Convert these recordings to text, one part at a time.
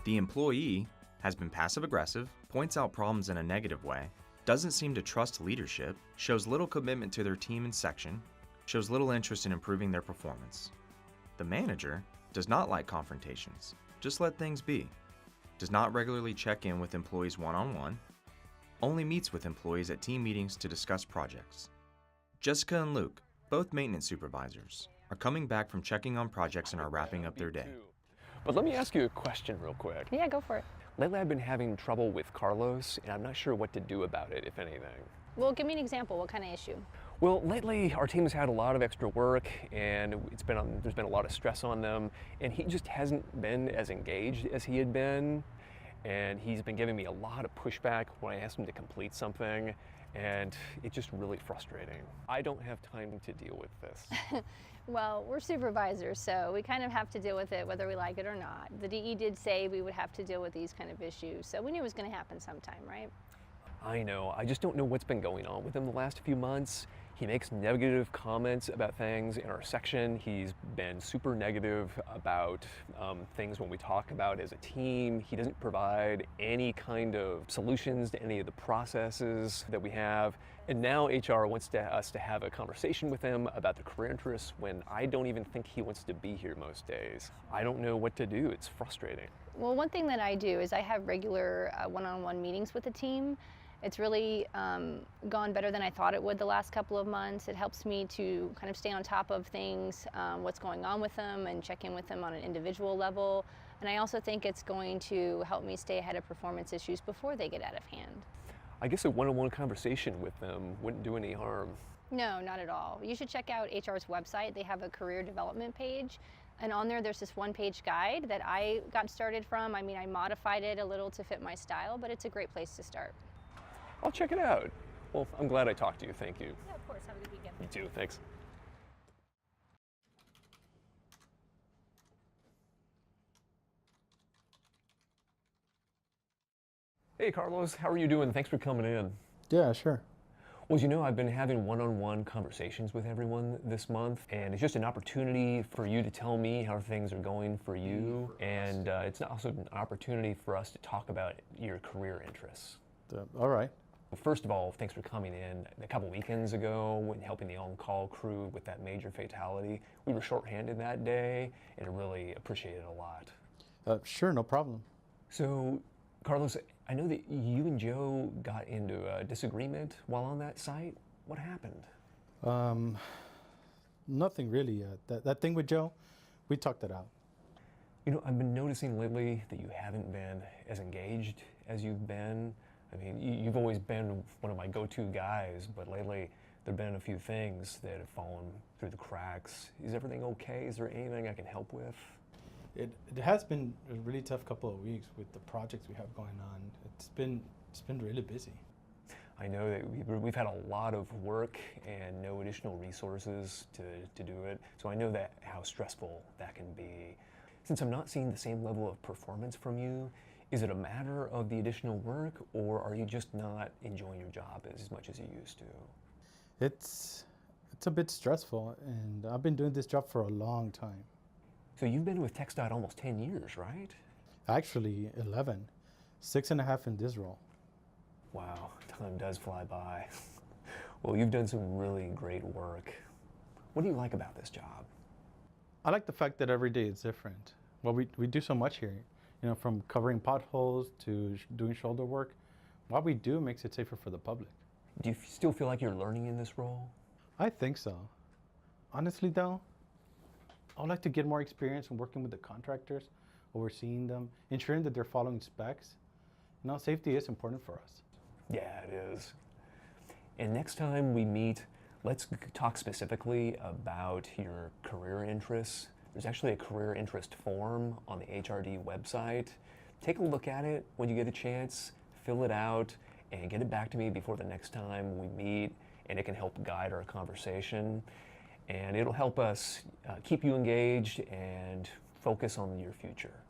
The employee has been passive-aggressive, points out problems in a negative way, doesn't seem to trust leadership, shows little commitment to their team and section, shows little interest in improving their performance. The manager does not like confrontations, just let things be, does not regularly check in with employees one-on-one, only meets with employees at team meetings to discuss projects. Jessica and Luke, both maintenance supervisors, are coming back from checking on projects and are wrapping up their day. But let me ask you a question real quick. Yeah, go for it. Lately I've been having trouble with Carlos, and I'm not sure what to do about it, if anything. Well, give me an example. What kind of issue? Well, lately our team has had a lot of extra work, and there's been a lot of stress on them, and he just hasn't been as engaged as he had been, and he's been giving me a lot of pushback when I ask him to complete something, and it's just really frustrating. I don't have time to deal with this. Well, we're supervisors, so we kind of have to deal with it whether we like it or not. The DE did say we would have to deal with these kind of issues, so we knew it was going to happen sometime, right? I know. I just don't know what's been going on with him the last few months. He makes negative comments about things in our section. He's been super negative about things when we talk about as a team. He doesn't provide any kind of solutions to any of the processes that we have. And now HR wants us to have a conversation with him about the career interests when I don't even think he wants to be here most days. I don't know what to do. It's frustrating. Well, one thing that I do is I have regular one-on-one meetings with the team. It's really gone better than I thought it would the last couple of months. It helps me to kind of stay on top of things, what's going on with them, and check in with them on an individual level. And I also think it's going to help me stay ahead of performance issues before they get out of hand. I guess a one-on-one conversation with them wouldn't do any harm. No, not at all. You should check out HR's website. They have a career development page. And on there's this one-page guide that I got started from. I mean, I modified it a little to fit my style, but it's a great place to start. I'll check it out. Well, I'm glad I talked to you. Thank you. Yeah, of course. Have a good weekend. You too. Thanks. Hey, Carlos. How are you doing? Thanks for coming in. Yeah, sure. Well, as you know, I've been having one-on-one conversations with everyone this month, and it's just an opportunity for you to tell me how things are going for you, and it's also an opportunity for us to talk about your career interests. All right. First of all, thanks for coming in. A couple weekends ago, when helping the on-call crew with that major fatality, we were shorthanded that day, and I really appreciate it a lot. Sure, no problem. So, Carlos, I know that you and Joe got into a disagreement while on that site. What happened? Nothing really. That thing with Joe, we talked it out. You know, I've been noticing lately that you haven't been as engaged as you've been. I mean, you've always been one of my go-to guys, but lately there've been a few things that have fallen through the cracks. Is everything okay? Is there anything I can help with? It has been a really tough couple of weeks with the projects we have going on. It's been really busy. I know that we've had a lot of work and no additional resources to do it, so I know that how stressful that can be. Since I'm not seeing the same level of performance from you, is it a matter of the additional work, or are you just not enjoying your job as much as you used to? It's a bit stressful, and I've been doing this job for a long time. So you've been with TxDOT almost 10 years, right? Actually, 11. 6.5 in this role. Wow, time does fly by. Well, you've done some really great work. What do you like about this job? I like the fact that every day is different. Well, we do so much here. You know, from covering potholes to doing shoulder work. What we do makes it safer for the public. Do you still feel like you're learning in this role? I think so. Honestly, though, I'd like to get more experience in working with the contractors, overseeing them, ensuring that they're following specs. You know, safety is important for us. Yeah, it is. And next time we meet, let's talk specifically about your career interests. There's actually a career interest form on the HRD website. Take a look at it when you get a chance, fill it out, and get it back to me before the next time we meet, and it can help guide our conversation. And it'll help us keep you engaged and focus on your future.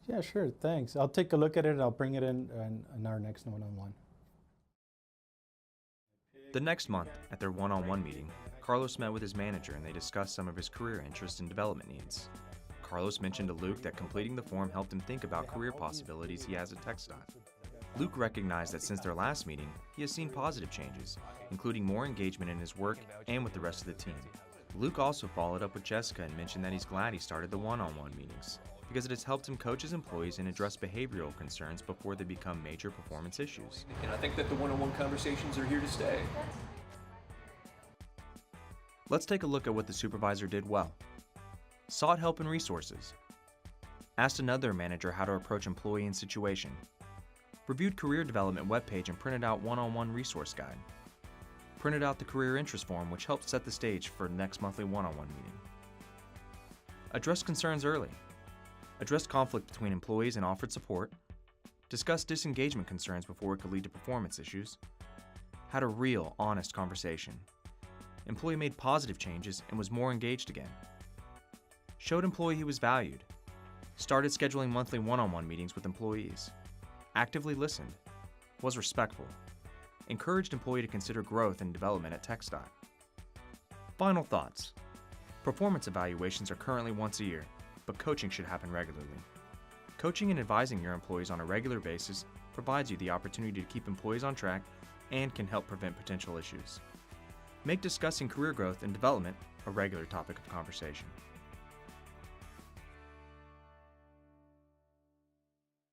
Yeah, sure, thanks. I'll take a look at it and I'll bring it in our next one-on-one. The next month, at their one-on-one meeting, Carlos met with his manager and they discussed some of his career interests and development needs. Carlos mentioned to Luke that completing the form helped him think about career possibilities he has at TxDOT. Luke recognized that since their last meeting, he has seen positive changes, including more engagement in his work and with the rest of the team. Luke also followed up with Jessica and mentioned that he's glad he started the one-on-one meetings, because it has helped him coach his employees and address behavioral concerns before they become major performance issues. And I think that the one-on-one conversations are here to stay. Let's take a look at what the supervisor did well. Sought help and resources. Asked another manager how to approach employee and situation. Reviewed career development webpage and printed out one-on-one resource guide. Printed out the career interest form, which helps set the stage for next monthly one-on-one meeting. Addressed concerns early. Addressed conflict between employees and offered support. Discussed disengagement concerns before it could lead to performance issues. Had a real, honest conversation. Employee made positive changes and was more engaged again. Showed employee he was valued. Started scheduling monthly one-on-one meetings with employees. Actively listened. Was respectful. Encouraged employee to consider growth and development at TxDOT. Final thoughts. Performance evaluations are currently once a year, but coaching should happen regularly. Coaching and advising your employees on a regular basis provides you the opportunity to keep employees on track and can help prevent potential issues. Make discussing career growth and development a regular topic of conversation.